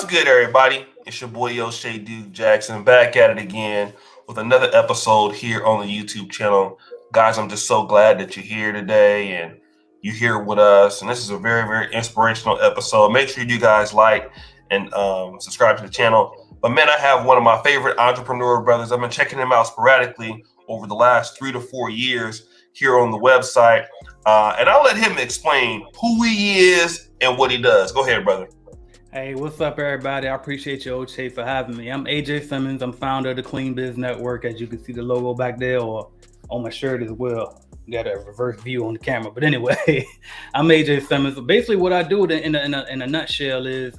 good, everybody? It's your boy O'Shea Duke Jackson back at it again with another episode here on the YouTube channel. Guys, I'm just so glad that you're here today and you're here with us. And this is a very, very inspirational episode. Make sure you guys like and subscribe to the channel. But man, I have one of my favorite entrepreneur brothers. I've been checking him out sporadically over the last 3 to 4 years here on the website. And I'll let him explain who he is and what he does. Go ahead, brother. Hey, what's up, everybody? I appreciate you, O'Shea, for having me. I'm AJ Simmons. I'm founder of the Clean Biz Network, as you can see the logo back there or on my shirt as well. Got a reverse view on the camera. But anyway, I'm AJ Simmons. Basically, what I do in a nutshell is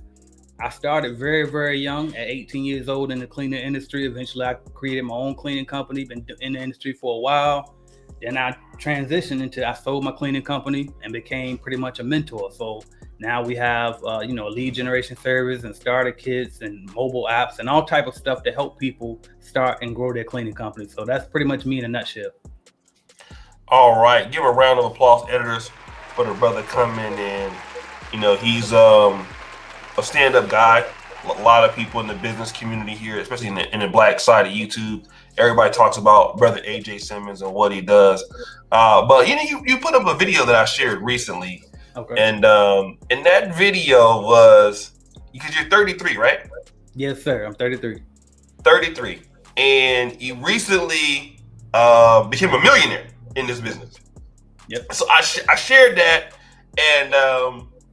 I started very, very young at 18 years old in the cleaning industry. Eventually, I created my own cleaning company, been in the industry for a while. Then I transitioned I sold my cleaning company and became pretty much a mentor. So now we have, a lead generation service and starter kits and mobile apps and all type of stuff to help people start and grow their cleaning company. So that's pretty much me in a nutshell. All right. Give a round of applause, editors, for the brother coming in. He's a stand-up guy. A lot of people in the business community here, especially in the black side of YouTube, everybody talks about brother AJ Simmons and what he does. But you put up a video that I shared recently. Okay. And that video was because you're 33, right? Yes, sir. I'm 33. 33. And you recently became a millionaire in this business. Yep. So I shared that, and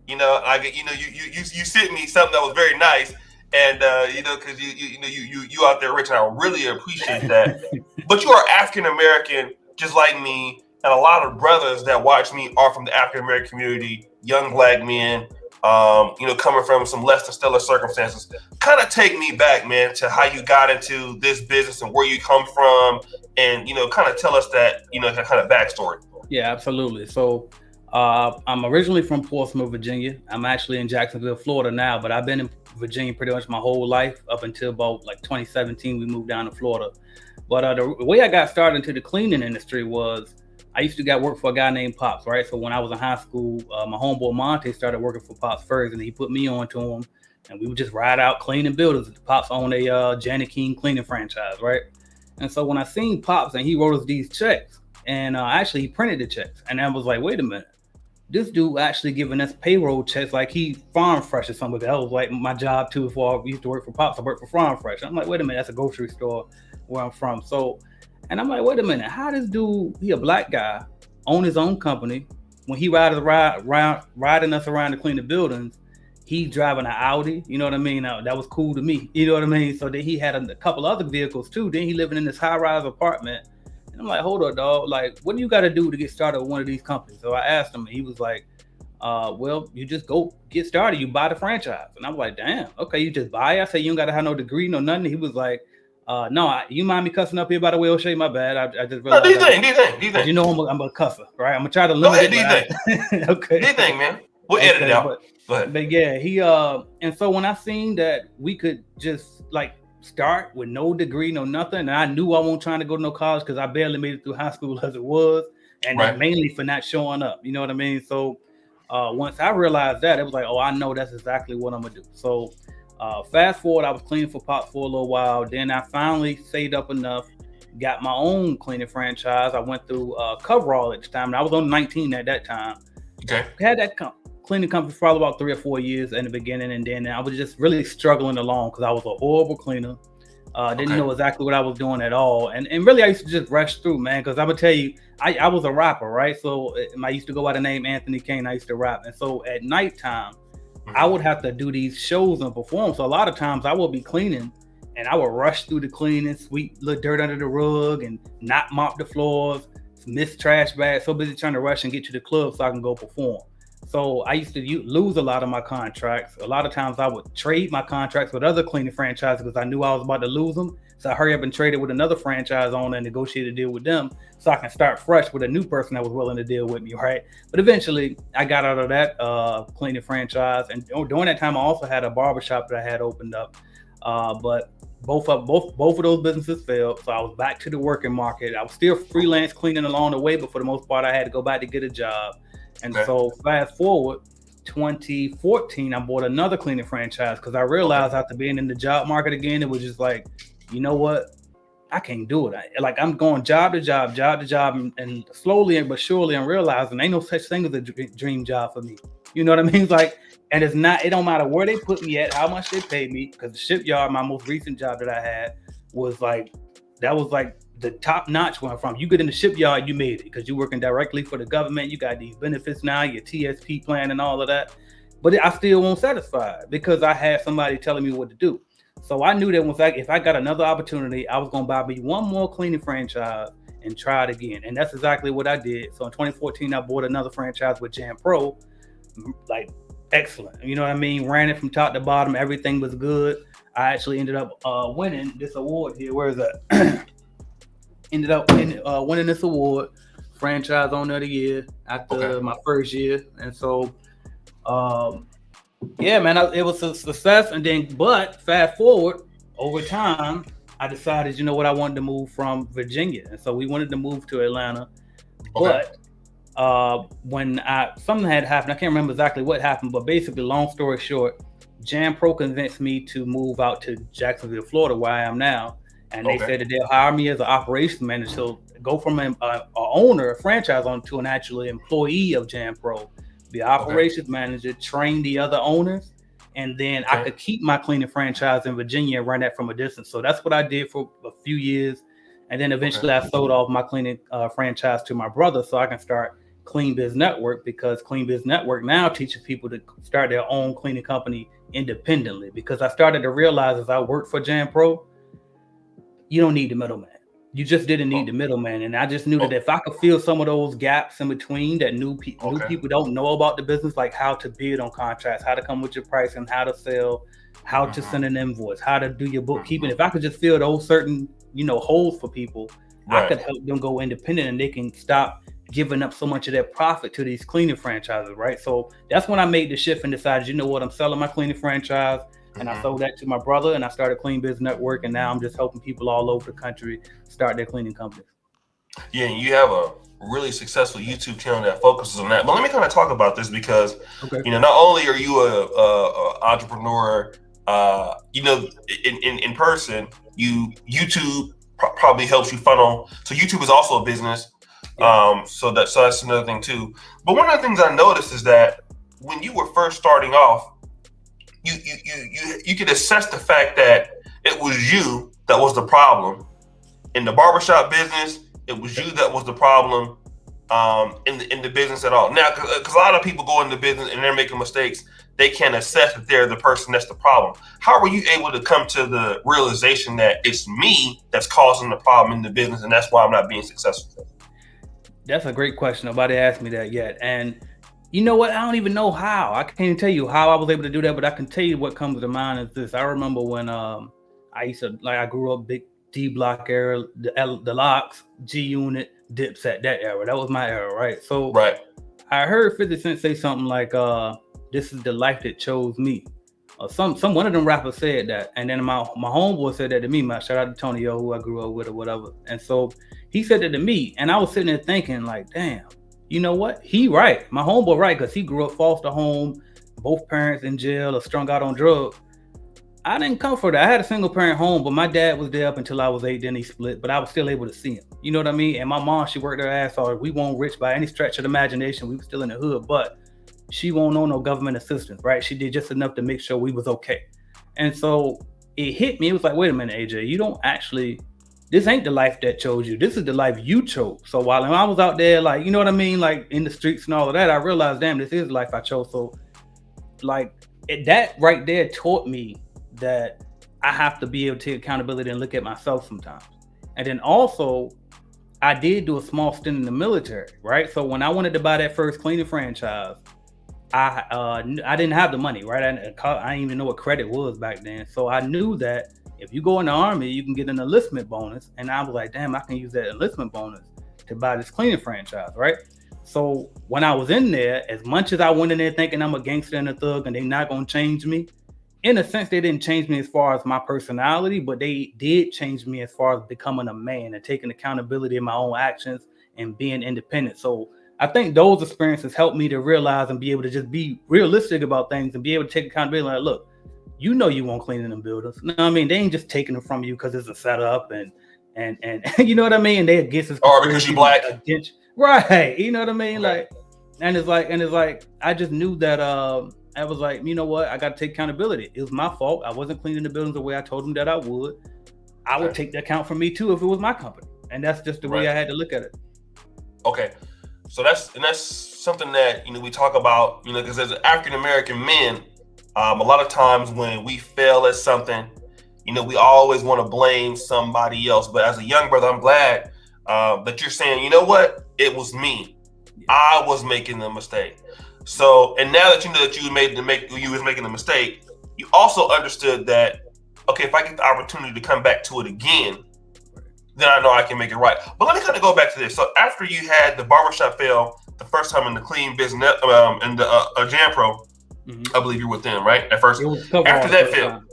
you sent me something that was very nice, and because you out there rich, and I really appreciate that. But you are African American, just like me. And a lot of brothers that watch me are from the African American community, young black men, coming from some less than stellar circumstances. Kind of take me back, man, to how you got into this business and where you come from, and kind of tell us that kind of backstory. Yeah, absolutely. So I'm originally from Portsmouth, Virginia. I'm actually in Jacksonville, Florida now, but I've been in Virginia pretty much my whole life up until about like 2017. We moved down to Florida. But the way I got started into the cleaning industry was I used to work for a guy named Pops, right? So when I was in high school, my homeboy Monte started working for Pops first, and he put me on to him, and we would just ride out cleaning buildings. Pops owned a Janet King cleaning franchise, right? And so when I seen Pops and he wrote us these checks, and actually he printed the checks, and I was like, wait a minute, this dude actually giving us payroll checks like he Farm Fresh or something. That was like my job too. Before I used to work for Pops, I worked for Farm Fresh. I'm like, wait a minute, that's a grocery store where I'm from. And I'm like, wait a minute, how this dude, he a black guy, own his own company. When he riding us around to clean the buildings, he driving an Audi, you know what I mean? That was cool to me, you know what I mean? So then he had a couple other vehicles too. Then he living in this high-rise apartment. And I'm like, hold up, dog. Like, what do you got to do to get started with one of these companies? So I asked him, and he was like, well, you just go get started. You buy the franchise. And I'm like, damn, okay, you just buy it? I said, you don't got to have no degree, no nothing. He was like, no, you mind me cussing up here, by the way, O'Shea? My bad. I just realized. No, do you think? You know I'm a cusser, right? I'm gonna try to limit it. Do you think? Okay. Do you think, man? We'll edit it out. Go ahead. But yeah, he and so when I seen that we could just like start with no degree, no nothing, and I knew I wasn't trying to go to no college because I barely made it through high school as it was, and Right. mainly for not showing up. You know what I mean? So once I realized that, it was like, oh, I know that's exactly what I'm gonna do. So fast forward, I was cleaning for Pops for a little while. Then I finally saved up enough, got my own cleaning franchise. I went through Coverall at the time, and I was on 19 at that time. Okay. Had that cleaning company for probably about 3 or 4 years in the beginning, and then I was just really struggling along because I was a horrible cleaner. Didn't know exactly what I was doing at all, and really I used to just rush through, man. Because I'm gonna tell you, I was a rapper, right? So I used to go by the name Anthony Kane. I used to rap, and so at nighttime, I would have to do these shows and perform. So a lot of times I would be cleaning and I would rush through the cleaning, sweep little dirt under the rug and not mop the floors, miss trash bags, so busy trying to rush and get to the club so I can go perform. So I used to lose a lot of my contracts. A lot of times I would trade my contracts with other cleaning franchises because I knew I was about to lose them. So I hurry up and traded with another franchise owner and negotiated a deal with them so I can start fresh with a new person that was willing to deal with me, right? But eventually I got out of that cleaning franchise. And during that time, I also had a barbershop that I had opened up. But both of those businesses failed. So I was back to the working market. I was still freelance cleaning along the way, but for the most part, I had to go back to get a job. And so fast forward, 2014, I bought another cleaning franchise because I realized after being in the job market again, it was just like, you know what? I can't do it. Like I'm going job to job, and slowly but surely I'm realizing ain't no such thing as a dream job for me. You know what I mean? Like, and it's not. It don't matter where they put me at, how much they pay me, because the shipyard, my most recent job that I had, was like that was like the top notch where I'm from. You get in the shipyard, you made it because you're working directly for the government. You got these benefits now, your TSP plan and all of that. But I still won't satisfy because I had somebody telling me what to do. So I knew that if I got another opportunity, I was going to buy me one more cleaning franchise and try it again. And that's exactly what I did. So in 2014, I bought another franchise with Jam Pro, like excellent. You know what I mean? Ran it from top to bottom. Everything was good. I actually ended up winning this award here. Where is that? Ended up winning this award, franchise owner of the year after my first year. And so, yeah, man, it was a success. And then, but fast forward over time, I decided, you know what, I wanted to move from Virginia. And so we wanted to move to Atlanta. But when something had happened, I can't remember exactly what happened, but basically, long story short, Jam Pro convinced me to move out to Jacksonville, Florida, where I am now. And they said that they'll hire me as an operations manager. So go from an owner, a franchise owner, to an actual employee of Jam Pro. Be an operations manager, train the other owners, and then I could keep my cleaning franchise in Virginia and run that from a distance. So that's what I did for a few years. And then eventually I sold off my cleaning franchise to my brother so I can start Clean Biz Network, because Clean Biz Network now teaches people to start their own cleaning company independently. Because I started to realize as I worked for Jam Pro, you don't need the middleman. You just didn't need the middleman. And I just knew that if I could fill some of those gaps in between that new people don't know about the business, like how to bid on contracts, how to come with your price and how to sell, how to send an invoice, how to do your bookkeeping. If I could just fill those certain, holes for people, I could help them go independent and they can stop giving up so much of their profit to these cleaning franchises, right? So that's when I made the shift and decided, you know what, I'm selling my cleaning franchise. And I sold that to my brother, and I started Clean Biz Network, and now I'm just helping people all over the country start their cleaning companies. Yeah, and you have a really successful YouTube channel that focuses on that. But let me kind of talk about this because, not only are you a entrepreneur, in person, YouTube probably helps you funnel. So YouTube is also a business. So that's another thing too. But one of the things I noticed is that when you were first starting off, you could assess the fact that it was you that was the problem in the barbershop business. It was you that was the problem in the business at all. Now, because a lot of people go into business and they're making mistakes, they can't assess that they're the person that's the problem. How were you able to come to the realization that it's me that's causing the problem in the business, and that's why I'm not being successful? That's a great question. Nobody asked me that yet, and you know what? I don't even know how. I can't even tell you how I was able to do that, but I can tell you what comes to mind is this. I remember when I grew up big D Block era, the Locks, G Unit, Dipset, that era. That was my era, right? So I heard 50 Cent say something like, "This is the life that chose me," or some one of them rappers said that, and then my homeboy said that to me. My shout out to Tony O, who I grew up with or whatever, and so he said that to me, and I was sitting there thinking like, damn. You know what? He right. My homeboy right, because he grew up foster home, both parents in jail or strung out on drugs. I didn't come for that. I had a single parent home, but my dad was there up until I was 8, then he split, but I was still able to see him. You know what I mean? And my mom, she worked her ass off. We weren't rich by any stretch of the imagination. We were still in the hood, but she won't know no government assistance, right? She did just enough to make sure we was okay. And so it hit me. It was like, wait a minute, AJ, you don't actually... This ain't the life that chose you. This is the life you chose. So while I was out there, like, you know what I mean? Like in the streets and all of that, I realized, damn, this is the life I chose. So like that right there taught me that I have to be able to take accountability and look at myself sometimes. And then also I did do a small stint in the military, right? So when I wanted to buy that first cleaning franchise, I didn't have the money, right? I didn't even know what credit was back then. So I knew that if you go in the Army, you can get an enlistment bonus. And I was like, damn, I can use that enlistment bonus to buy this cleaning franchise, right? So when I was in there, as much as I went in there thinking I'm a gangster and a thug and they're not going to change me, in a sense, they didn't change me as far as my personality, but they did change me as far as becoming a man and taking accountability of my own actions and being independent. So I think those experiences helped me to realize and be able to just be realistic about things and be able to take accountability. Like, look, you know you won't clean in them buildings. No, I mean they ain't just taking them from you because it's a setup and you know what I mean. And they against this Or because you conspiracy black. against right. You know what I mean? Okay. Like, and it's like I just knew that I was like, you know what, I got to take accountability. It was my fault. I wasn't cleaning the buildings the way I told them that I would. I would take the account for me too if it was my company, and that's just the way I had to look at it. Okay. So that's something that we talk about, because as African American men, a lot of times when we fail at something, we always want to blame somebody else. But as a young brother, I'm glad that you're saying, you know what, it was me. I was making the mistake. So, and now that you know that you was making the mistake, you also understood that, okay, if I get the opportunity to come back to it again, then I know I can make it right. But let me kind of go back to this. So after you had the barbershop fail the first time in the clean business, in the Jam Pro, I believe you were with them, right? At first. After that failed.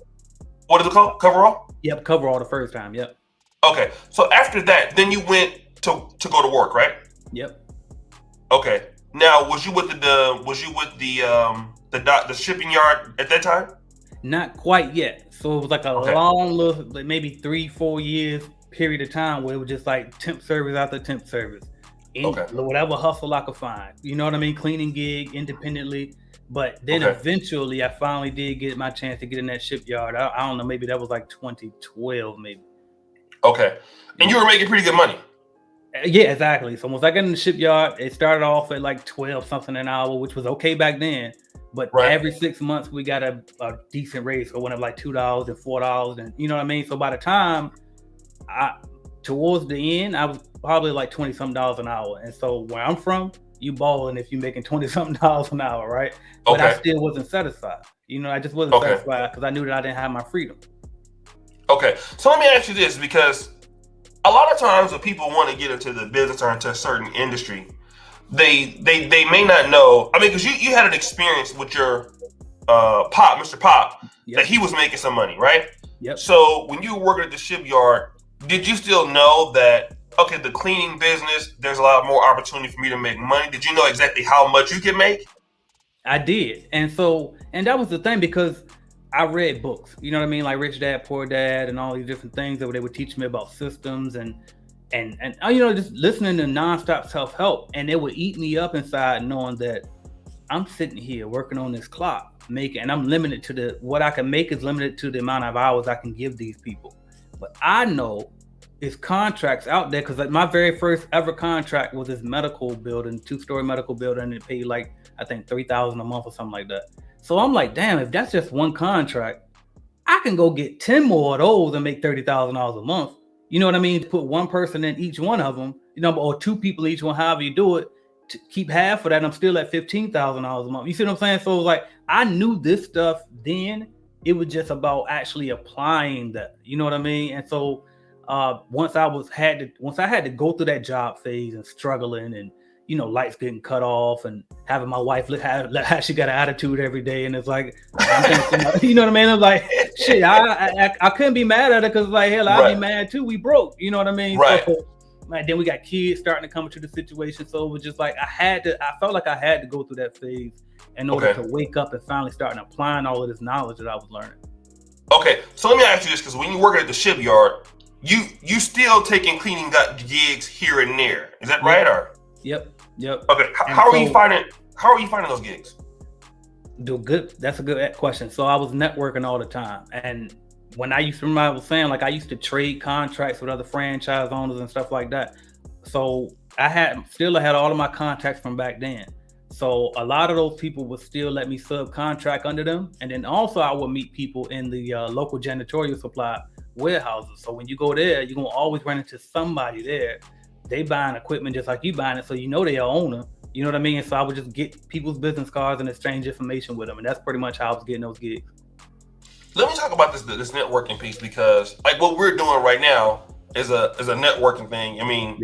What is it called? Coverall? Yep, Coverall the first time, yep. Okay. So after that, then you went to go to work, right? Yep. Okay. Now, was you with the shipping yard at that time? Not quite yet. So it was like a long little, like maybe 3-4 years period of time where it was just like temp service after temp service. Whatever hustle I could find. You know what I mean? Cleaning gig independently. But then eventually I finally did get my chance to get in that shipyard. I don't know, maybe that was like 2012 maybe. Okay. And you were making pretty good money. Yeah, exactly. So once I got in the shipyard, it started off at like 12 something an hour, which was okay back then. But every 6 months we got a decent raise. So it went up like $2 and $4, and you know what I mean? So by the time towards the end, I was probably like 20 something dollars an hour. And so where I'm from, you balling if you're making 20 something dollars an hour, right? But I still wasn't satisfied. I just wasn't satisfied because I knew that I didn't have my freedom. Okay. So let me ask you this, because a lot of times when people want to get into the business or into a certain industry, they may not know. I mean, because you had an experience with your Pop, Mr. Pop, that he was making some money, right? Yep. So when you were working at the shipyard, did you still know that, okay, the cleaning business, there's a lot more opportunity for me to make money? Did you know exactly how much you could make? I did. And that was the thing, because I read books, you know what I mean? Like Rich Dad, Poor Dad, and all these different things that they would teach me about systems and just listening to nonstop self-help. And it would eat me up inside knowing that I'm sitting here working on this clock, and I'm limited to what I can make is limited to the amount of hours I can give these people. But I know it's contracts out there, because like my very first ever contract was this medical building, 2-story medical building, and it paid like, I think $3,000 a month or something like that. So I'm like, damn, if that's just one contract, I can go get 10 more of those and make $30,000 a month. You know what I mean? Put one person in each one of them, or 2 people each one, however you do it, to keep half of that. I'm still at $15,000 a month. You see what I'm saying? So like, I knew this stuff then. It was just about actually applying that. You know what I mean? And so once I had to go through that job phase and struggling and lights getting cut off and having my wife how she got an attitude every day, and it's like, you know what I mean? I'm like, shit, I couldn't be mad at her, because like, hell, I'd be mad too. We broke, you know what I mean? Right. So, like, then we got kids starting to come into the situation, so it was just like I felt like I had to go through that phase in order to wake up and finally start applying all of this knowledge that I was learning. Okay, so let me ask you this, because when you work at the shipyard, you still taking cleaning gigs here and there, is that right? Or Yep. Okay, how are you finding those gigs? Do good. That's a good question. So I was networking all the time, and when I was saying, like, I used to trade contracts with other franchise owners and stuff like that. So I had all of my contacts from back then. So a lot of those people would still let me subcontract under them. And then also I would meet people in the local janitorial supply warehouses. So when you go there, you're going to always run into somebody there. They buying equipment just like you buying it. So they are owner. You know what I mean? So I would just get people's business cards and exchange information with them. And that's pretty much how I was getting those gigs. Let me talk about this networking piece, because like what we're doing right now is a networking thing. I mean,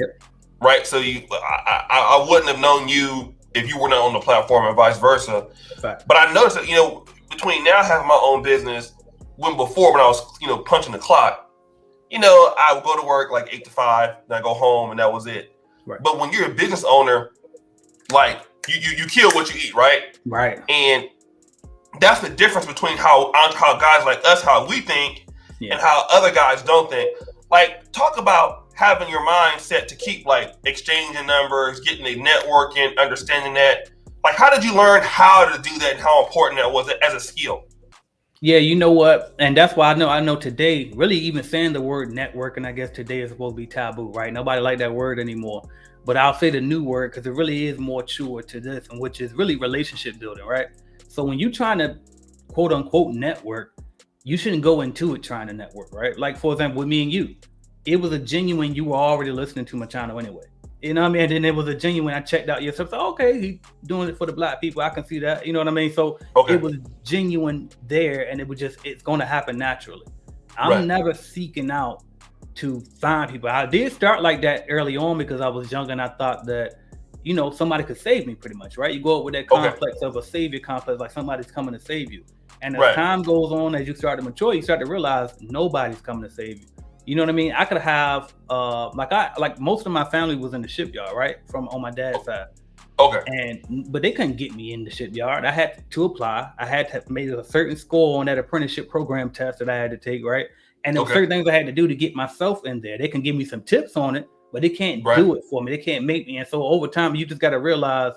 right? So I wouldn't have known you if you were not on the platform, and vice versa. Right. But I noticed that between now having my own business, when I was punching the clock, I would go to work like 8 to 5, then I go home, and that was it. Right. But when you're a business owner, like you kill what you eat, right? Right. And that's the difference between how guys like us, how we think, and how other guys don't think. Like, talk about having your mind set to keep like exchanging numbers, getting the networking, understanding that. Like, how did you learn how to do that and how important that was as a skill? Yeah, you know what? And that's why I know today, really even saying the word networking, I guess today is supposed to be taboo, right? Nobody like that word anymore. But I'll say the new word because it really is more truer to this, and which is really relationship building, right? So when you're trying to quote unquote network, you shouldn't go into it trying to network, right? Like for example, with me and you, it was a genuine you were already listening to my channel anyway. You know what I mean? And then it was a genuine. I checked out your stuff. So, okay, he's doing it for the black people. I can see that. You know what I mean? So it was genuine there, and it was just it's going to happen naturally. I'm never seeking out to find people. I did start like that early on because I was young and I thought that somebody could save me pretty much, right? You go up with that complex of a savior complex, like somebody's coming to save you. And as time goes on, as you start to mature, you start to realize nobody's coming to save you. You know what I mean? I could have like most of my family was in the shipyard, right? From on my dad's side. But they couldn't get me in the shipyard. I had to apply. I had to make a certain score on that apprenticeship program test that I had to take, right? And there were certain things I had to do to get myself in there. They can give me some tips on it, but they can't do it for me. They can't make me. And so over time, you just got to realize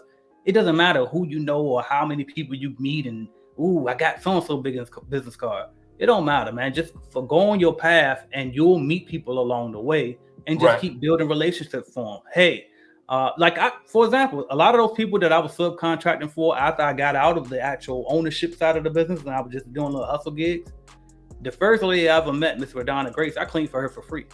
it doesn't matter who you know or how many people you meet and, ooh, I got so-and-so big business card. It don't matter, man. Just go on your path and you'll meet people along the way and just keep building relationships for them. Hey, for example, a lot of those people that I was subcontracting for after I got out of the actual ownership side of the business and I was just doing little hustle gigs, the first lady I ever met, Miss Radonna Grace, I cleaned for her for free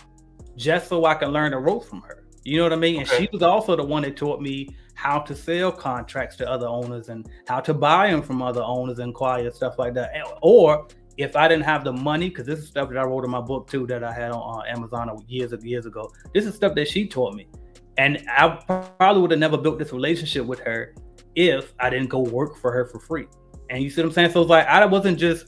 just so I can learn the ropes from her. You know what I mean? And she was also the one that taught me how to sell contracts to other owners and how to buy them from other owners and acquire stuff like that. Or if I didn't have the money, because this is stuff that I wrote in my book too that I had on Amazon years ago. This is stuff that she taught me. And I probably would have never built this relationship with her if I didn't go work for her for free. And you see what I'm saying? So it's like I wasn't just,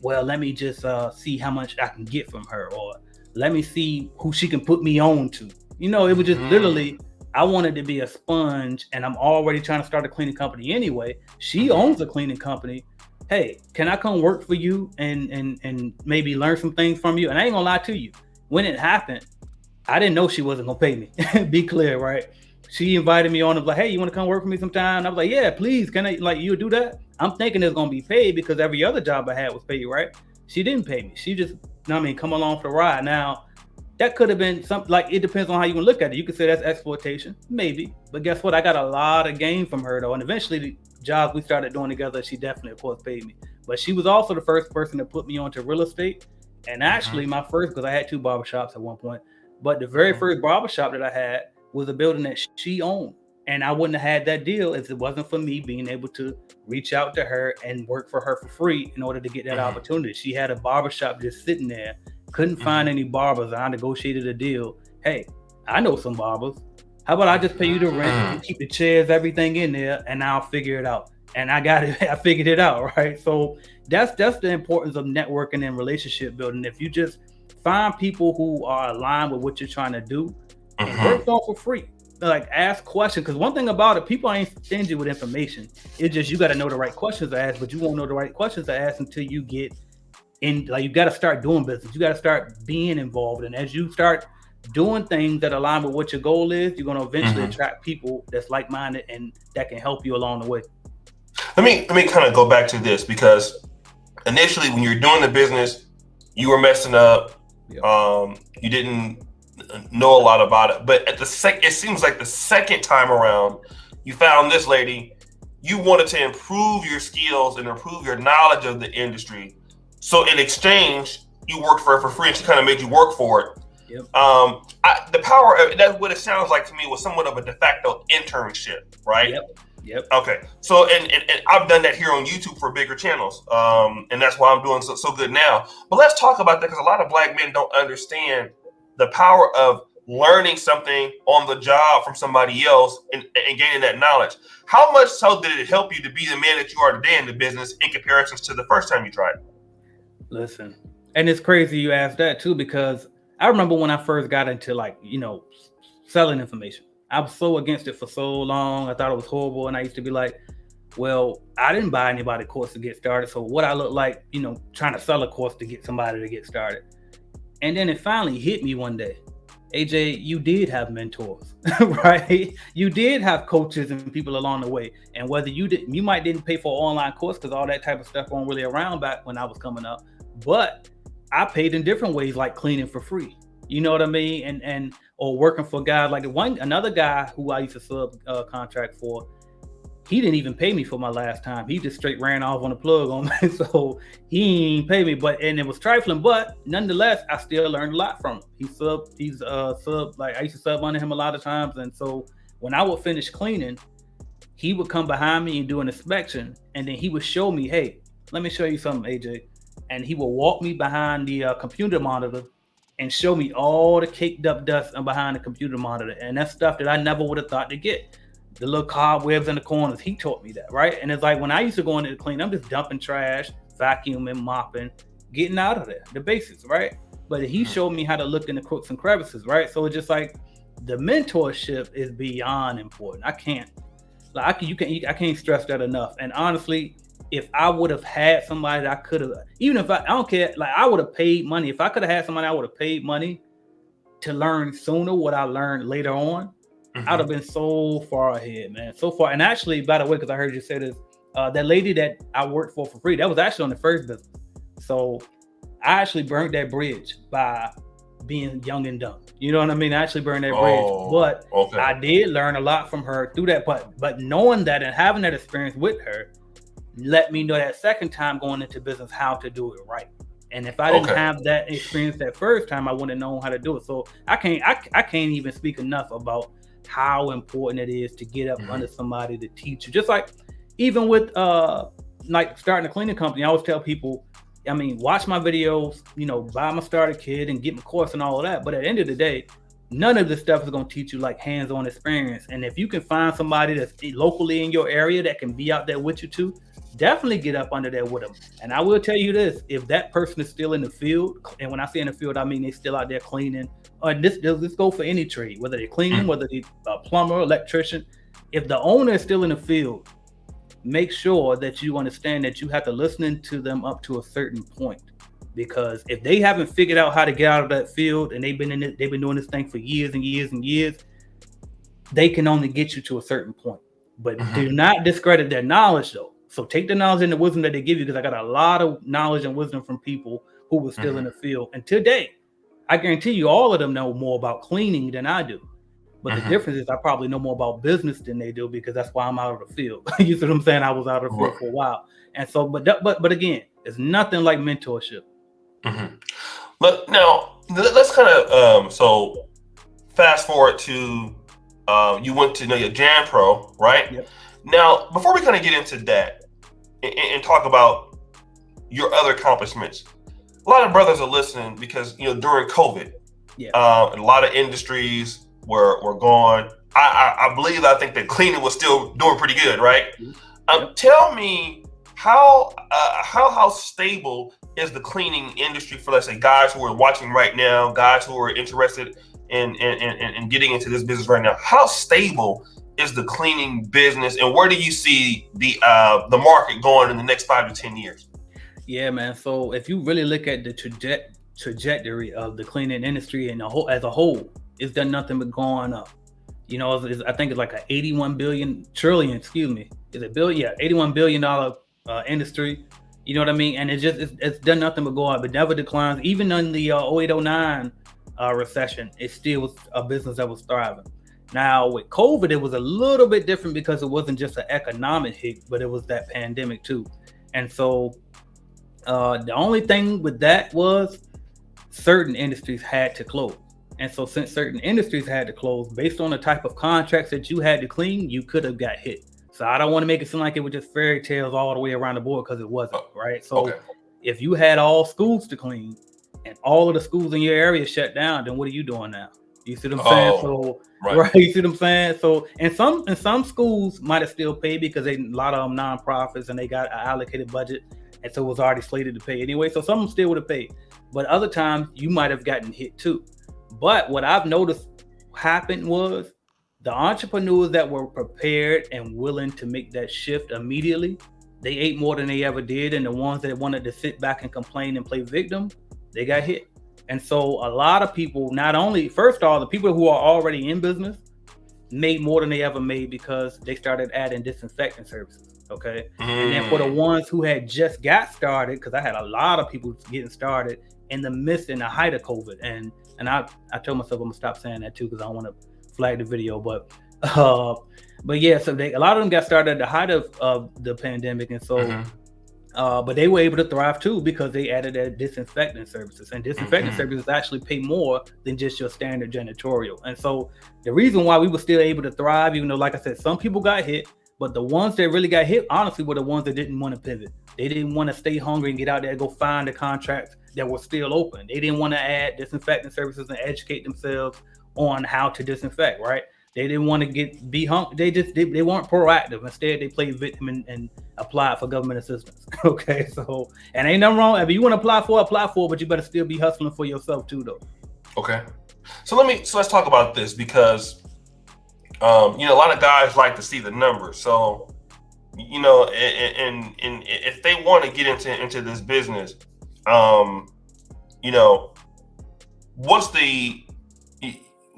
well, let me just see how much I can get from her, or let me see who she can put me on to. It was just literally, I wanted to be a sponge, and I'm already trying to start a cleaning company anyway. She owns a cleaning company. Hey, can I come work for you and maybe learn some things from you? And I ain't gonna lie to you. When it happened, I didn't know she wasn't gonna pay me. Be clear, right? She invited me on and was like, hey, you want to come work for me sometime? And I was like, yeah, please. Can I, you do that? I'm thinking it's gonna be paid because every other job I had was paid, right? She didn't pay me. She just, come along for the ride. Now, that could have been something like, it depends on how you want to look at it. You could say that's exploitation, maybe. But guess what? I got a lot of gain from her though. And eventually the jobs we started doing together, she definitely, of course, paid me. But she was also the first person to put me onto real estate. And actually my first, because I had 2 barbershops at one point, but the very first barbershop that I had was a building that she owned. And I wouldn't have had that deal if it wasn't for me being able to reach out to her and work for her for free in order to get that opportunity. She had a barbershop just sitting there, couldn't find any barbers. I negotiated a deal. Hey, I know some barbers. How about I just pay you the rent, you keep the chairs, everything in there, and I'll figure it out. And I got it. I figured it out, right? So that's the importance of networking and relationship building. If you just find people who are aligned with what you're trying to do and work on for free. Like, ask questions, because one thing about it, people ain't stingy with information. It's just you got to know the right questions to ask, but you won't know the right questions to ask until you get in. Like, you got to start doing business. You got to start being involved, and as you start doing things that align with what your goal is, you're going to eventually attract people that's like-minded and that can help you along the way. Let me kind of go back to this, because initially when you're doing the business, you were messing up. You didn't know a lot about it, but at it seems like the second time around, you found this lady. You wanted to improve your skills and improve your knowledge of the industry. So in exchange, you worked for her for free, and she kind of made you work for it. The power of that's what it sounds like to me was somewhat of a de facto internship, right? Yep. Okay. So and I've done that here on YouTube for bigger channels, and that's why I'm doing so good now. But let's talk about that, because a lot of Black men don't understand the power of learning something on the job from somebody else and gaining that knowledge. How much so did it help you to be the man that you are today in the business in comparison to the first time you tried? Listen, and it's crazy you asked that too, because I remember when I first got into selling information. I was so against it for so long. I thought it was horrible, and I used to be like, well, I didn't buy anybody course to get started, so what I look like, trying to sell a course to get somebody to get started. And then it finally hit me one day. AJ, you did have mentors, right? You did have coaches and people along the way. And whether you might didn't pay for an online course because all that type of stuff wasn't really around back when I was coming up. But I paid in different ways, like cleaning for free. You know what I mean? And or working for guys like another guy who I used to sub contract for. He didn't even pay me for my last time. He just straight ran off on the plug on me. So he ain't pay me, and it was trifling, but nonetheless, I still learned a lot from him. He's sub, like I used to sub under him a lot of times. And so when I would finish cleaning, he would come behind me and do an inspection. And then he would show me, hey, let me show you something, AJ. And he would walk me behind the computer monitor and show me all the caked up dust behind the computer monitor. And that's stuff that I never would have thought to get. The little cobwebs in the corners, he taught me that, right? And it's like when I used to go into the clean, I'm just dumping trash, vacuuming, mopping, getting out of there, the basics, right? But he showed me how to look in the crooks and crevices, right? So it's just like the mentorship is beyond important. I can't stress that enough. And honestly, if I would have had somebody that I could have, even if I don't care, like I would have paid money. If I could have had somebody, I would have paid money to learn sooner what I learned later on. I'd have been so far ahead, man. So far. And actually, by the way, because I heard you say this, that lady that I worked for free, that was actually on the first business. So I actually burned that bridge by being young and dumb. You know what I mean? I actually burned that bridge. But okay. I did learn a lot from her through that. But knowing that and having that experience with her let me know that second time going into business how to do it right. And if I didn't have that experience that first time, I wouldn't have known how to do it. So I can't even speak enough about how important it is to get up under somebody to teach you. Just like even with like starting a cleaning company, I always tell people, I mean, watch my videos, buy my starter kit and get my course and all of that. But at the end of the day, none of this stuff is going to teach you like hands-on experience. And if you can find somebody that's locally in your area that can be out there with you too, definitely get up under there with them. And I will tell you this, if that person is still in the field, and when I say in the field, I mean they're still out there cleaning, or this go for any trade, whether they're cleaning, whether they're a plumber, electrician. If the owner is still in the field, make sure that you understand that you have to listen to them up to a certain point. Because if they haven't figured out how to get out of that field and they've been doing this thing for years and years and years, they can only get you to a certain point. But do not discredit their knowledge though. So take the knowledge and the wisdom that they give you, because I got a lot of knowledge and wisdom from people who were still in the field. And today, I guarantee you all of them know more about cleaning than I do. But the difference is I probably know more about business than they do, because that's why I'm out of the field. You see what I'm saying? I was out of the field for a while. And so, but again, it's nothing like mentorship. But now let's kind of so fast forward to you went to your Jan Pro, right? Yep. Now, before we kind of get into that and talk about your other accomplishments, a lot of brothers are listening because during COVID, a lot of industries were gone. I think that cleaning was still doing pretty good, right? Tell me how stable is the cleaning industry for, let's say, guys who are watching right now, guys who are interested in getting into this business right now? How stable is the cleaning business, and where do you see the market going in the next 5 to 10 years? Yeah, man. So if you really look at the trajectory of the cleaning industry and as a whole, it's done nothing but going up. I think it's like a 81 trillion, is it billion? Yeah, $81 billion industry. You know what I mean? And it's done nothing but go up. It never declines. Even in the 08-09 recession, it still was a business that was thriving. Now with COVID, it was a little bit different because it wasn't just an economic hit, but it was that pandemic too. And so the only thing with that was certain industries had to close. And so since certain industries had to close, based on the type of contracts that you had to clean, you could have got hit. So I don't want to make it seem like it was just fairy tales all the way around the board, because it wasn't, right? So if you had all schools to clean and all of the schools in your area shut down, then what are you doing now? You see what I'm saying? So right. You see what I'm saying? So and some schools might have still paid because a lot of them nonprofits and they got an allocated budget, and so it was already slated to pay anyway. So some of them still would have paid, but other times you might have gotten hit too. But what I've noticed happened was The entrepreneurs that were prepared and willing to make that shift immediately, they ate more than they ever did. And the ones that wanted to sit back and complain and play victim, they got hit. And so a lot of people, not only, first of all, the people who are already in business made more than they ever made because they started adding disinfectant services. Okay. And then for the ones who had just got started, because I had a lot of people getting started in the midst and the height of COVID. And I told myself I'm gonna stop saying that too, because I don't want to flag the video. But yeah, so a lot of them got started at the height of the pandemic. And so but they were able to thrive too because they added their disinfectant services, and disinfectant services actually pay more than just your standard janitorial. And so the reason why we were still able to thrive, even though, like I said, some people got hit, but the ones that really got hit, honestly, were the ones that didn't want to pivot. They didn't want to stay hungry and get out there and go find the contracts that were still open. They didn't want to add disinfectant services and educate themselves on how to disinfect, right? They didn't want to be hungry. They weren't proactive. Instead, they played victim and applied for government assistance. Okay, so, and ain't nothing wrong. If you want to apply for, but you better still be hustling for yourself too, though. Okay, so let's talk about this, because a lot of guys like to see the numbers. So, and if they want to get into this business,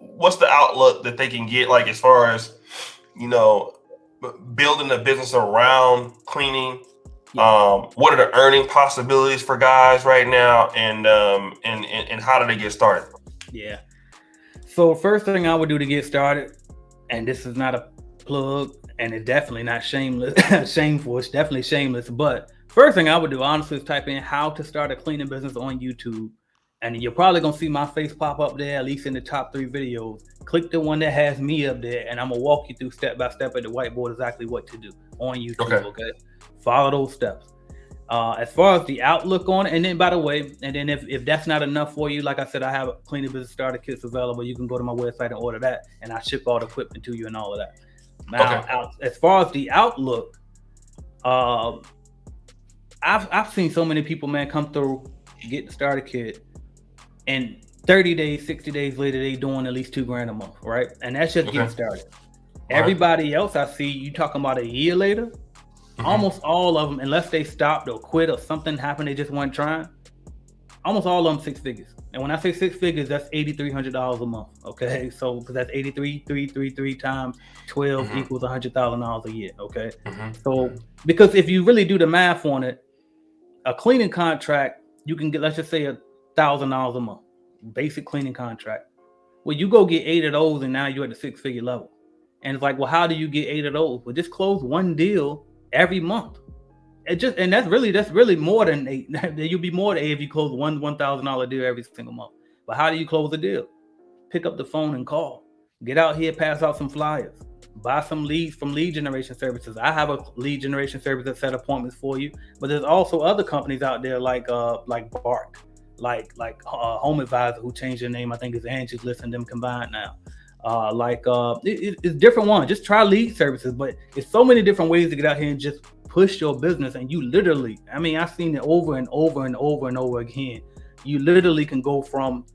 what's the outlook that they can get, like, as far as building a business around cleaning? What are the earning possibilities for guys right now, and how do they get started? Yeah. So first thing I would do to get started, and this is not a plug, and it's definitely not shameful. It's definitely shameless. But first thing I would do, honestly, is type in how to start a cleaning business on YouTube. And you're probably going to see my face pop up there, at least in the top 3 videos. Click the one that has me up there, and I'm going to walk you through step by step at the whiteboard exactly what to do on YouTube, okay? Follow those steps. As far as the outlook on it, and then, by the way, and then if that's not enough for you, like I said, I have cleaning business starter kits available. You can go to my website and order that, and I ship all the equipment to you and all of that. Now, as far as the outlook, I've seen so many people, man, come through, get the starter kit, and 30 days, 60 days later, they doing at least $2,000 a month, right? And that's just getting started. Everybody else I see, you talking about a year later, almost all of them, unless they stopped or quit or something happened, they just weren't trying, almost all of them 6 figures. And when I say 6 figures, that's $8,300 a month, okay? So, because that's 83 times 12 equals $100,000 a year, okay? So, because if you really do the math on it, a cleaning contract, you can get, let's just say, $1,000 a month, basic cleaning contract. Well, you go get 8 of those, and now you're at the 6-figure level. And it's like, well, how do you get 8 of those? Well, just close one deal every month. And that's really more than 8. You'll be more than 8 if you close one $1,000 deal every single month. But how do you close a deal? Pick up the phone and call. Get out here, pass out some flyers. Buy some leads from lead generation services. I have a lead generation service that set appointments for you. But there's also other companies out there like Bark, like Home Advisor, who changed their name. I think it's Angie's List and them combined now. It's different ones. Just try lead services, but it's so many different ways to get out here and just push your business. And you literally, I mean, I've seen it over and over and over and over again. You literally can go from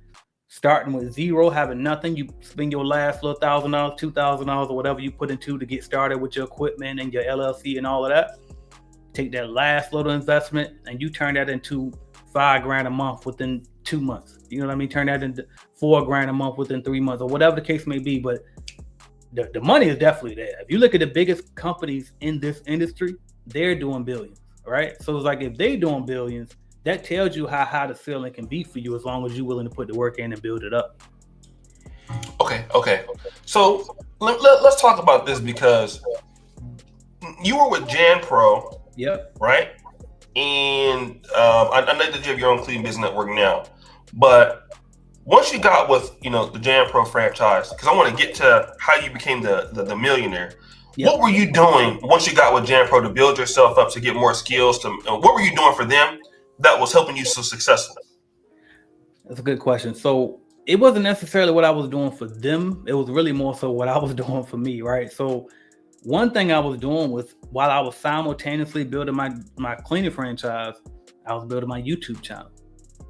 starting with zero, having nothing. You spend your last little $1,000, $2,000, or whatever you put into to get started with your equipment and your LLC and all of that. Take that last little investment and you turn that into $5,000 a month within 2 months. You know what I mean? Turn that into $4,000 a month within 3 months, or whatever the case may be. But the money is definitely there. If you look at the biggest companies in this industry, they're doing billions, right? So it's like, if they're doing billions, that tells you how high the ceiling can be for you, as long as you're willing to put the work in and build it up. Okay. So let's talk about this, because you were with Jan Pro. Yep. Right? And I know that you have your own clean business network now, but once you got with the Jan Pro franchise, because I want to get to how you became the millionaire. Yep. What were you doing once you got with Jan Pro to build yourself up, to get more skills? What were you doing for them that was helping you so successful? That's a good question. So it wasn't necessarily what I was doing for them. It was really more so what I was doing for me, right? So one thing I was doing was, while I was simultaneously building my cleaning franchise, I was building my YouTube channel.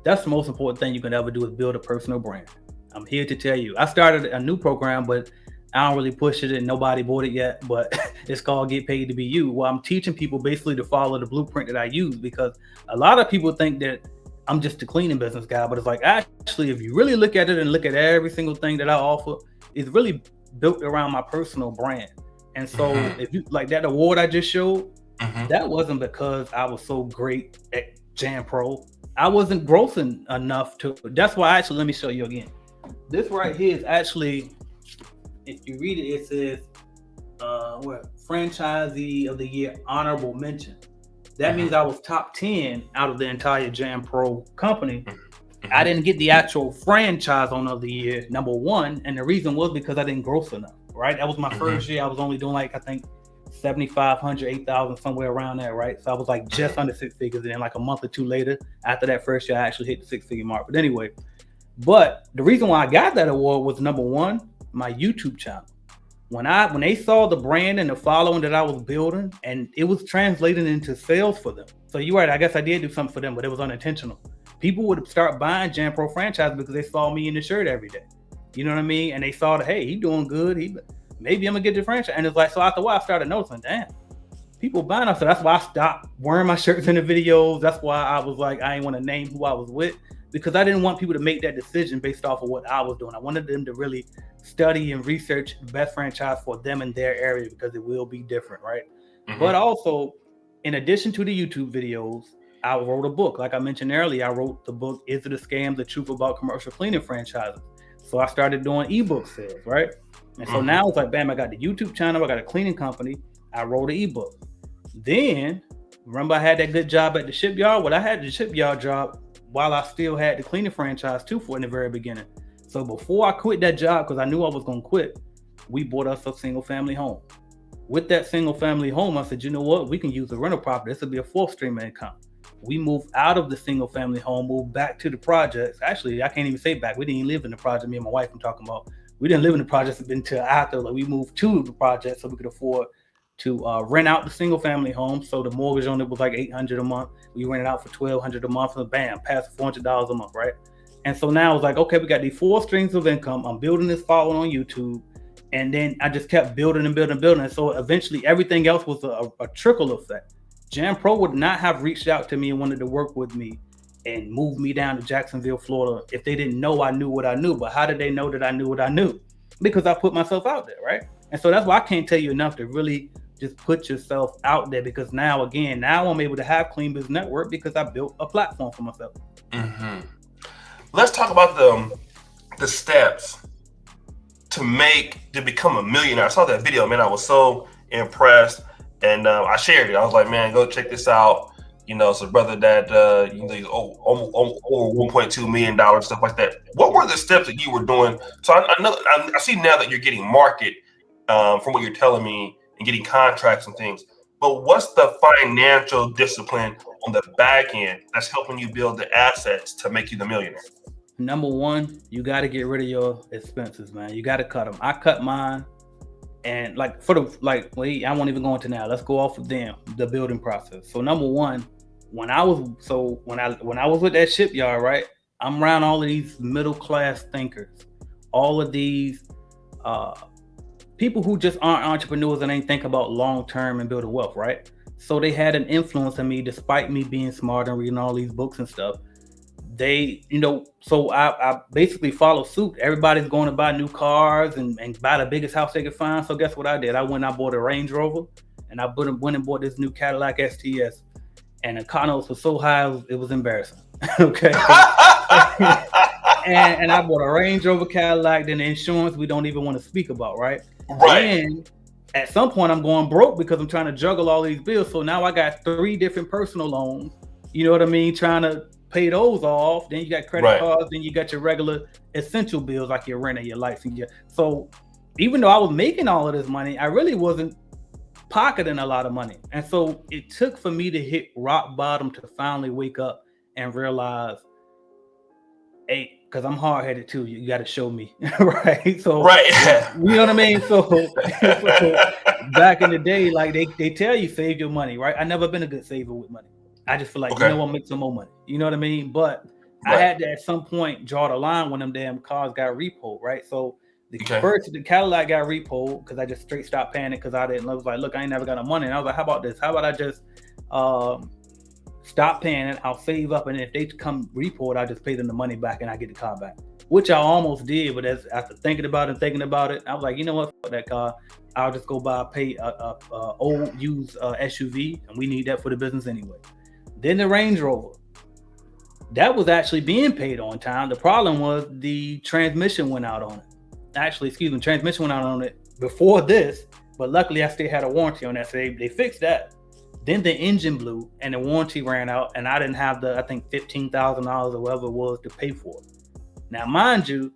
That's the most important thing you can ever do, is build a personal brand. I'm here to tell you. I started a new program, but I don't really push it and nobody bought it yet, but it's called Get Paid to Be You. Well, I'm teaching people basically to follow the blueprint that I use, because a lot of people think that I'm just a cleaning business guy, but it's like, actually, if you really look at it and look at every single thing that I offer, it's really built around my personal brand. And so if you like that award I just showed, that wasn't because I was so great at Jam Pro. I wasn't grossing enough to. That's why actually, let me show you again. This right here is actually, if you read it, it says what, franchisee of the year honorable mention. That means I was top 10 out of the entire Jam Pro company. I didn't get the actual franchise owner of the year, number one, and the reason was because I didn't gross enough. Right, that was my first year. I was only doing like, I think 7,500, 8,000, somewhere around there, right? So I was like just under six figures. And then like a month or two later, after that first year, I actually hit the six-figure mark. But anyway, but the reason why I got that award was, number one, my YouTube channel. When they saw the brand and the following that I was building, and it was translating into sales for them. So you're right, I guess I did do something for them, but it was unintentional. People would start buying Jam Pro franchise because they saw me in the shirt every day. You know what I mean? And they saw that, hey, he doing good. Maybe I'm gonna get the franchise. And it's like, so after a while, I started noticing, damn, people buying us. So that's why I stopped wearing my shirts in the videos. That's why I was like, I didn't want to name who I was with, because I didn't want people to make that decision based off of what I was doing. I wanted them to really study and research the best franchise for them in their area, because it will be different, right? But also, in addition to the YouTube videos, I wrote a book. Like I mentioned earlier, I wrote the book, Is It a Scam? The Truth About Commercial Cleaning Franchises. So I started doing ebook sales, right? And so now it's like, bam, I got the YouTube channel, I got a cleaning company, I wrote an ebook. Then, remember I had that good job at the shipyard? Well, I had the shipyard job while I still had the cleaning franchise too for in the very beginning. So before I quit that job, because I knew I was going to quit, we bought us a single family home. With that single family home, I said, you know what? We can use the rental property. This will be a fourth stream of income. We moved out of the single family home, moved back to the projects. Actually, I can't even say back. We didn't even live in the project. Me and my wife, I'm talking about. We didn't live in the projects until after, like, we moved to the project so we could afford to rent out the single family home. So the mortgage on it was like $800 a month. We rented out for $1,200 a month, and bam, past $400 a month, right? And so now it's like, okay, we got these four streams of income. I'm building this following on YouTube. And then I just kept building and building and building. And so eventually everything else was a trickle effect. Jam Pro would not have reached out to me and wanted to work with me and move me down to Jacksonville, Florida, if they didn't know I knew what I knew. But how did they know that I knew what I knew? Because I put myself out there, right? And so that's why I can't tell you enough to really just put yourself out there, because now I'm able to have Clean Biz Network because I built a platform for myself. Let's talk about the steps to become a millionaire. I saw that video, man. I was so impressed, and I shared it. I was like, man, go check this out. You know, it's a brother that he's over $1.2 million, stuff like that. What were the steps that you were doing? So I see now that you're getting market from what you're telling me and getting contracts and things. But what's the financial discipline on the back end that's helping you build the assets to make you the millionaire? Number one, you got to get rid of your expenses, man. You got to cut them. I cut mine. And like I won't even go into now. Let's go off of the building process. So number one, when I was with that shipyard, right? I'm around all of these middle class thinkers, all of these people who just aren't entrepreneurs and ain't think about long term and building wealth, right? So they had an influence on me, despite me being smart and reading all these books and stuff. They, so I basically follow suit. Everybody's going to buy new cars and buy the biggest house they could find. So guess what I did? I went and I bought a Range Rover, and I went and bought this new Cadillac STS. And the car notes were so high, it was embarrassing. Okay. and I bought a Range Rover Cadillac, then the insurance we don't even want to speak about, right? Right. And at some point I'm going broke because I'm trying to juggle all these bills. So now I got 3 different personal loans, you know what I mean? Trying to pay those off. Then you got credit cards, then you got your regular essential bills like your rent and your lights. So even though I was making all of this money, I really wasn't pocketing a lot of money. And so it took for me to hit rock bottom to finally wake up and realize, hey, because I'm hard-headed too, you got to show me. Right? So you know what I mean? So back in the day, like they tell you save your money, right? I never been a good saver with money. I just feel like, I'll make some more money. You know what I mean? But I had to at some point draw the line when them damn cars got repoed, right? So Okay. The Cadillac got repoed because I just straight stopped paying it because I didn't. I was like, look, I ain't never got no money. And I was like, how about this? How about I just stop paying it? I'll save up, and if they come repo it, I just pay them the money back and I get the car back. Which I almost did, but after thinking about it, I was like, you know what, fuck that car. I'll just go pay a old used SUV, and we need that for the business anyway. Then the Range Rover, that was actually being paid on time. The problem was the transmission went out on it. Actually, transmission went out on it before this, but luckily I still had a warranty on that, so they fixed that. Then the engine blew and the warranty ran out, and I didn't have I think $15,000 or whatever it was to pay for it. Now, mind you,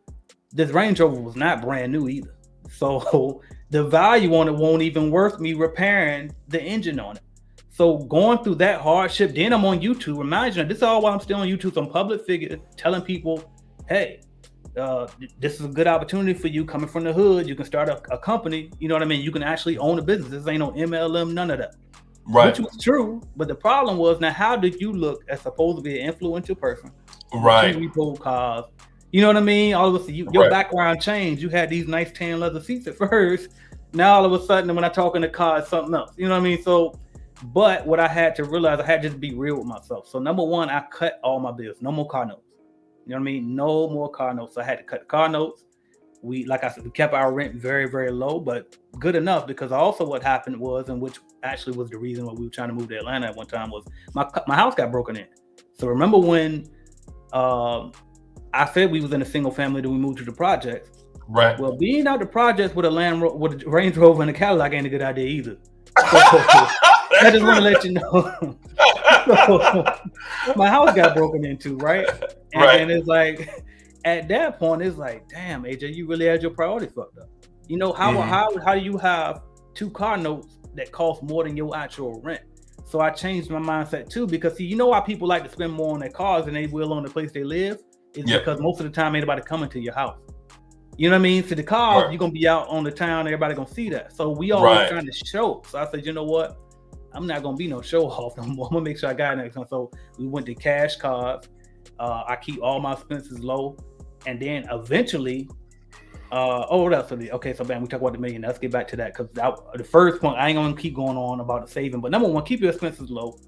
this Range Rover was not brand new either. So the value on it won't even worth me repairing the engine on it. So going through that hardship, then I'm on YouTube. Imagine this is all while I'm still on YouTube. Some public figure telling people, hey, this is a good opportunity for you coming from the hood. You can start a company. You know what I mean? You can actually own a business. This ain't no MLM, none of that. Right. Which was true. But the problem was, now how did you look as supposed to be an influential person? Right. Repo cars. You know what I mean? All of a sudden, your background changed. You had these nice tan leather seats at first. Now all of a sudden, when I talk in the car, it's something else. You know what I mean? So, but what I had to realize, I had to just be real with myself. So number one, I cut all my bills. No more car notes. You know what I mean? No more car notes. So I had to cut the car notes. Like I said, we kept our rent very, very low, but good enough, because also what happened was, and which actually was the reason why we were trying to move to Atlanta at one time, was my house got broken in. So remember when I said we was in a single family, then we moved to the projects. Right. Well, being out the projects with a Range Rover and a Cadillac ain't a good idea either. So, I just want to let you know. So, my house got broken into, right? And it's like, at that point, it's like, damn, AJ, you really had your priorities fucked up. You know, how do you have 2 car notes that cost more than your actual rent? So I changed my mindset too, because see, you know why people like to spend more on their cars than they will on the place they live? It's because most of the time ain't nobody coming to your house. You know what I mean? So the cars, you're gonna be out on the town, everybody gonna see that. So we always trying to show. So I said, you know what? I'm not gonna be no show off no more. I'm gonna make sure I got it next time. So we went to cash cards. I keep all my expenses low, and then eventually, what else? Okay, so bam, we talk about the Millionaire. Let's get back to that, because the first point, I ain't gonna keep going on about the saving. But number one, keep your expenses low.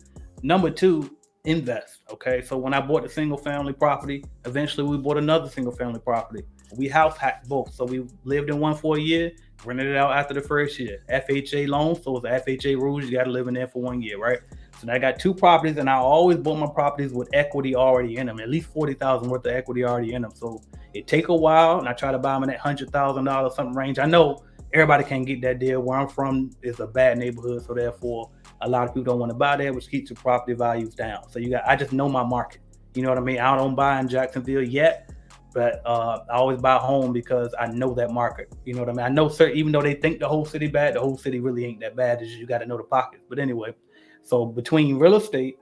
Number two, invest. Okay, so when I bought the single family property, eventually we bought another single family property. We house hacked both. So we lived in one for a year, rented it out after the first year. FHA loan, so it's the FHA rules, you got to live in there for 1 year, right? So now I got 2 properties, and I always bought my properties with equity already in them, at least $40,000 worth of equity already in them. So it take a while, and I try to buy them in that $100,000 something range. I know everybody can't get that deal. Where I'm from is a bad neighborhood, so therefore a lot of people don't want to buy there, which keeps the property values down. So I just know my market. You know what I mean? I don't buy in Jacksonville yet, but I always buy home because I know that market. You know what I mean? I know, sir, even though they think the whole city bad, the whole city really ain't that bad. It's just you got to know the pockets. But anyway, so between real estate,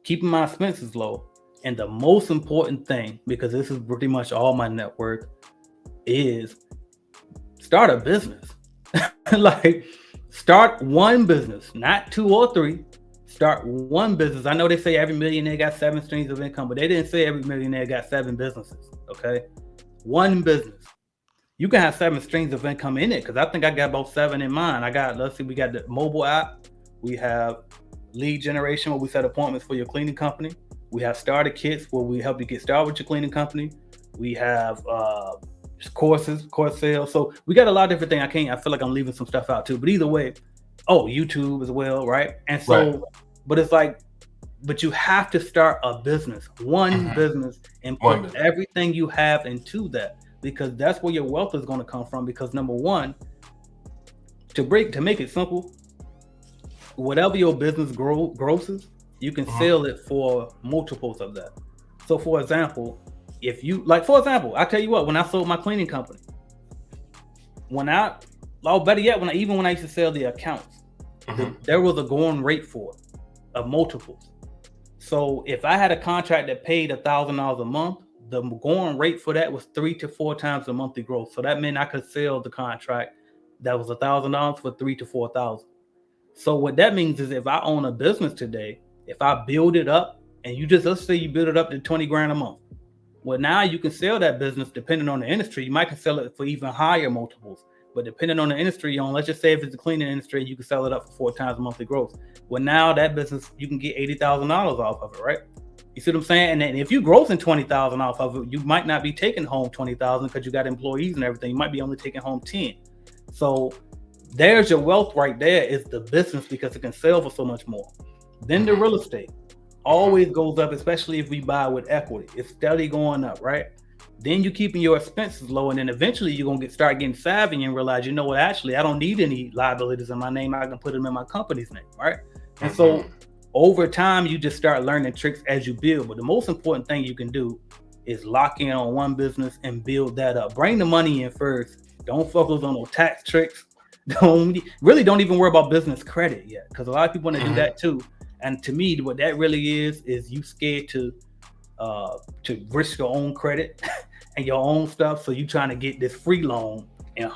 keeping my expenses low, and the most important thing, because this is pretty much all my network, is start a business. Like, start one business, not 2 or 3. Start one business. I know they say every millionaire got 7 streams of income, but they didn't say every millionaire got 7 businesses. Okay, one business. You can have 7 streams of income in it, because I think I got about 7 in mine. We got the mobile app. We have lead generation, where we set appointments for your cleaning company. We have starter kits, where we help you get started with your cleaning company. We have course sales. So we got a lot of different things. I feel like I'm leaving some stuff out too, but either way, YouTube as well, right? And so, but it's like, but you have to start a business, one business, and put everything you have into that, because that's where your wealth is going to come from. Because number one, to make it simple, whatever your business grosses, you can sell it for multiples of that. So for example, I tell you what, when I sold my cleaning company, better yet, when I used to sell the accounts, there was a going rate for it of multiples. So if I had a contract that paid $1,000 a month, the going rate for that was 3 to 4 times the monthly growth. So that meant I could sell the contract that was $1,000 for 3 to 4,000. So what that means is, if I own a business today, if I build it up, and let's say you build it up to 20 grand a month, Well, now you can sell that business depending on the industry. You might can sell it for even higher multiples. But depending on the industry, let's just say if it's the cleaning industry, you can sell it up for 4 times monthly gross. Well, now that business, you can get $80,000 off of it, right? You see what I'm saying? And then if you grossing 20,000 off of it, you might not be taking home 20,000 because you got employees and everything. You might be only taking home 10. So there's your wealth right there, is the business, because it can sell for so much more. Then the real estate always goes up, especially if we buy with equity. It's steadily going up, right? Then you keeping your expenses low, and then eventually you're gonna start getting savvy and realize, you know what, actually I don't need any liabilities in my name. I can put them in my company's name, right? And so over time you just start learning tricks as you build. But the most important thing you can do is lock in on one business and build that up. Bring the money in first. Don't focus on no tax tricks. Don't even worry about business credit yet, because a lot of people want to do that too. And to me, what that really is you scared to risk your own credit and your own stuff. So you trying to get this free loan and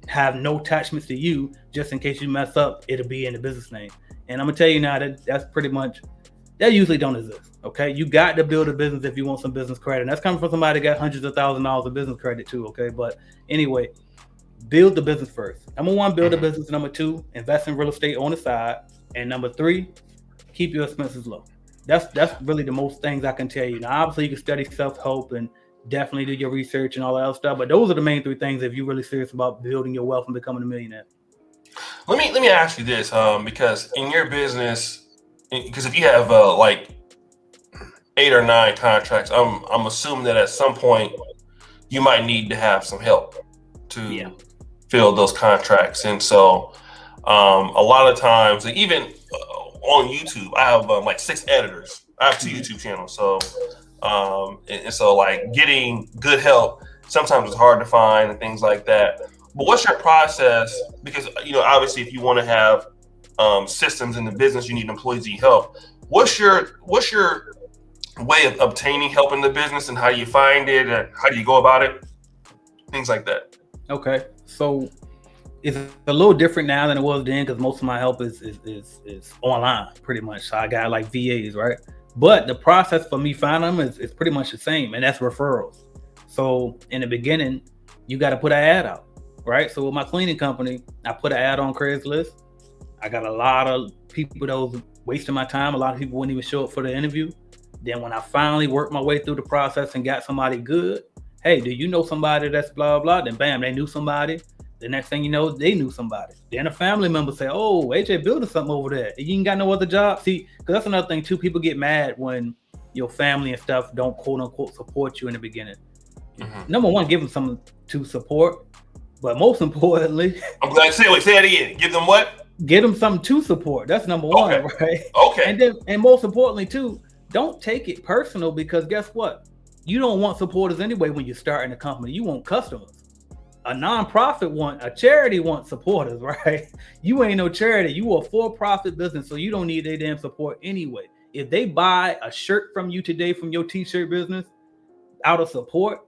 have no attachments to you, just in case you mess up, it'll be in the business name. And I'm gonna tell you now that's pretty much, that usually don't exist. Okay, you got to build a business if you want some business credit. And that's coming from somebody that got hundreds of $1,000s of business credit too. Okay, but anyway, build the business first. Number one, build a business. Number two, invest in real estate on the side. And number three, keep your expenses low. That's really the most things I can tell you. Now, obviously, you can study self-help and definitely do your research and all that other stuff. But those are the main three things if you're really serious about building your wealth and becoming a millionaire. Let me ask you this, because in your business, because if you have like 8 or 9 contracts, I'm assuming that at some point you might need to have some help to fill those contracts. And so a lot of times, even on YouTube, I have like 6 editors. I have 2 YouTube channels. So and so like getting good help sometimes it's hard to find and things like that. But what's your process? Because obviously, if you want to have systems in the business, you need employees to help. What's your way of obtaining help in the business, and how do you find it, and how do you go about it? Things like that. Okay, so it's a little different now than it was then, because most of my help is online, pretty much. So I got like VAs, right? But the process for me finding them is pretty much the same, and that's referrals. So in the beginning, you got to put an ad out. Right. So with my cleaning company, I put an ad on Craigslist. I got a lot of people that was wasting my time. A lot of people wouldn't even show up for the interview. Then when I finally worked my way through the process and got somebody good, hey, do you know somebody that's blah, blah? Then bam, they knew somebody. The next thing you know, they knew somebody. Then a family member say, oh, AJ building something over there. You ain't got no other job. See, because that's another thing too. People get mad when your family and stuff don't quote unquote support you in the beginning. Number one, give them something to support. But most importantly, I'm glad say it again. Give them what? Give them something to support. That's number one, right? Okay. And most importantly too, don't take it personal, because guess what? You don't want supporters anyway when you're starting a company. You want customers. A nonprofit a charity wants supporters, right? You ain't no charity. You a for-profit business, so you don't need their damn support anyway. If they buy a shirt from you today from your t-shirt business out of support,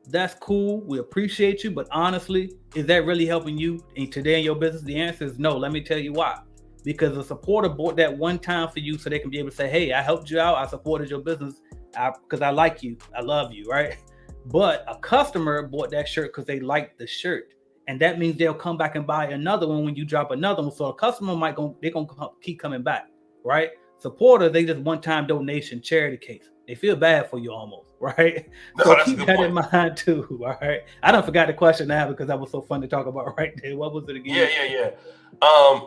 that's cool. We appreciate you. But honestly, is that really helping you today in your business? The answer is no. Let me tell you why. Because a supporter bought that one time for you so they can be able to say, hey, I helped you out. I supported your business because I like you. I love you, right? But a customer bought that shirt because they like the shirt. And that means they'll come back and buy another one when you drop another one. So a customer they're going to keep coming back, right? Supporter, they just one-time donation charity case. They feel bad for you almost, right? No, so keep that in mind too, all right? I don't forgot the question now because that was so fun to talk about right there. What was it again? Yeah.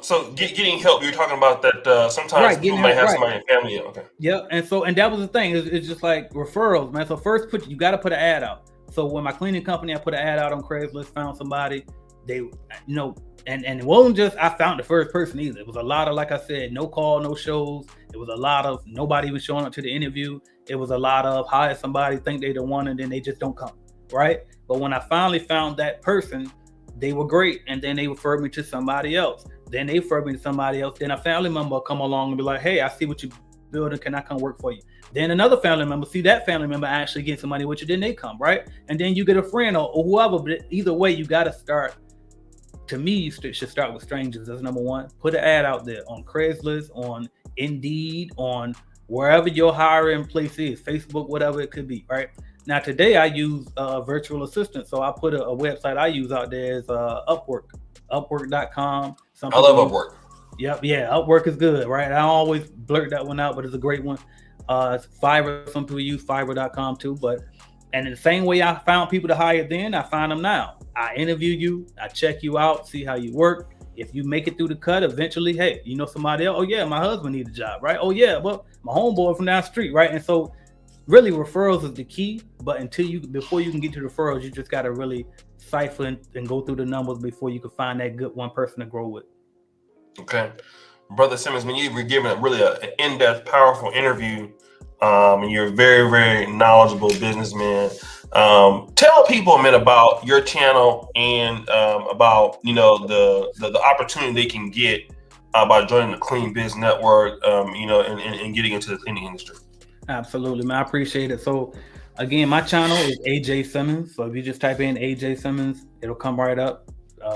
So getting help, you're talking about that sometimes people might have somebody in family. Okay. Yeah, and that was the thing. It's just like referrals, man. So first, you got to put an ad out. So when my cleaning company, I put an ad out on Craigslist, found somebody. They, and it wasn't just I found the first person either. It was a lot of, like I said, no call, no shows. It was a lot of nobody was showing up to the interview. It was a lot of hire somebody, think they the one, and then they just don't come, right? But when I finally found that person, they were great, and then they referred me to somebody else. Then they referred me to somebody else. Then a family member will come along and be like, hey, I see what you're building. Can I come work for you? Then another family member, see that family member actually get some money with you, then they come, right? And then you get a friend or whoever. But either way, you got to start. To me, you should start with strangers. That's number one. Put an ad out there on Craigslist, on Indeed, on wherever your hiring place is, Facebook, whatever it could be, right? Now today I use virtual assistant, so I put a website I use out there is Upwork, Upwork.com. Some I people love use. Upwork. Yep, yeah, Upwork is good, right? I don't always blurt that one out, but it's a great one. Fiverr, some people use Fiverr.com too, but and in the same way I found people to hire then, I find them now. I interview you, I check you out, see how you work. If you make it through the cut, eventually, hey, you know somebody else. Oh yeah, my husband needs a job, right? Oh yeah, well, my homeboy from down the street, right? And so really referrals is the key, but before you can get to referrals, you just got to really cipher and go through the numbers before you can find that good one person to grow with. Okay. Brother Simmons, when you were giving an in-depth, powerful interview, and you're a very, very knowledgeable businessman. Tell people, man, about your channel and about the opportunity they can get by joining the Clean Biz Network, and getting into the cleaning industry. Absolutely, man. I appreciate it. So, again, my channel is AJ Simmons. So if you just type in AJ Simmons, it'll come right up.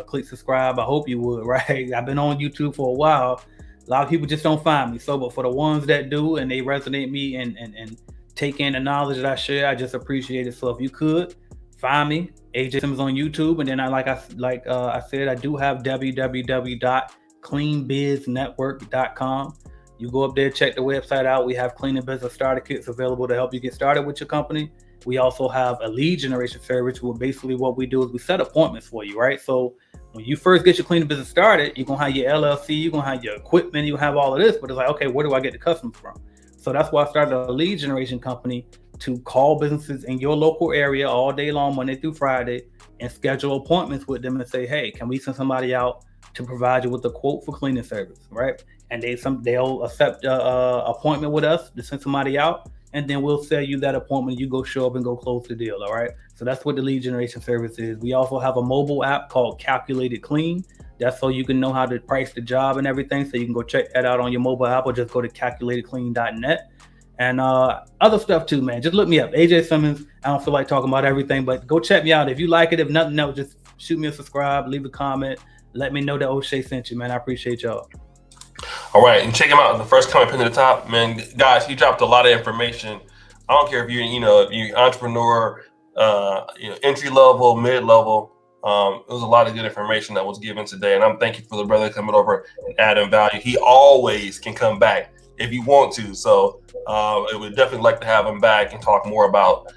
Click subscribe. I hope you would, right? I've been on YouTube for a while. A lot of people just don't find me. So, but for the ones that do and they resonate me and take in the knowledge that I share, I just appreciate it. So if you could find me, AJ Simmons on YouTube, and then I said, I do have www.cleanbiznetwork.com. You go up there, check the website out. We have cleaning business starter kits available to help you get started with your company. We also have a lead generation service, where basically what we do is we set appointments for you, right? So when you first get your cleaning business started, you're gonna have your LLC, you're gonna have your equipment, you have all of this, but it's like, okay, where do I get the customers from? So that's why I started a lead generation company to call businesses in your local area all day long, Monday through Friday, and schedule appointments with them and say, hey, can we send somebody out to provide you with a quote for cleaning service, right? And they'll accept an appointment with us to send somebody out, and then we'll sell you that appointment. You go show up and go close the deal. All right. So that's what the lead generation service is. We also have a mobile app called Calculated Clean. That's so you can know how to price the job and everything. So you can go check that out on your mobile app, or just go to calculatedclean.net. And other stuff too, man. Just look me up, AJ Simmons. I don't feel like talking about everything, but go check me out. If you like it, if nothing else, just shoot me a subscribe, leave a comment, let me know that O'Shea sent you, man. I appreciate y'all. All right, and check him out. The first comment pinned to the top, man. Guys, he dropped a lot of information. I don't care if you're entrepreneur, entry level, mid level. It was a lot of good information that was given today, and I'm thankful for the brother coming over and adding value. He always can come back if you want to. So it would definitely like to have him back and talk more about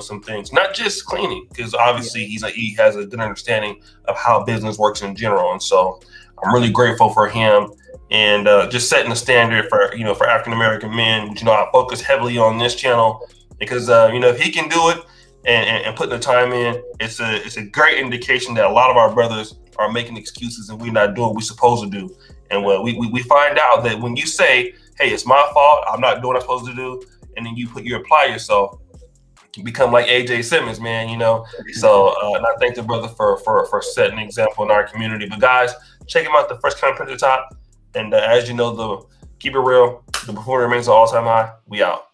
some things, not just cleaning, because obviously he has a good understanding of how business works in general, and so I'm really grateful for him. And just setting the standard for African American men. I focus heavily on this channel because if he can do it and putting the time in, it's a great indication that a lot of our brothers are making excuses and we're not doing what we're supposed to do. And we find out that when you say, hey, it's my fault, I'm not doing what I'm supposed to do, and then you apply yourself, you become like AJ Simmons, man. So and I thank the brother for setting an example in our community. But guys, check him out. The first comment at the top. And as you know, keep it real. The performance remains an all-time high. We out.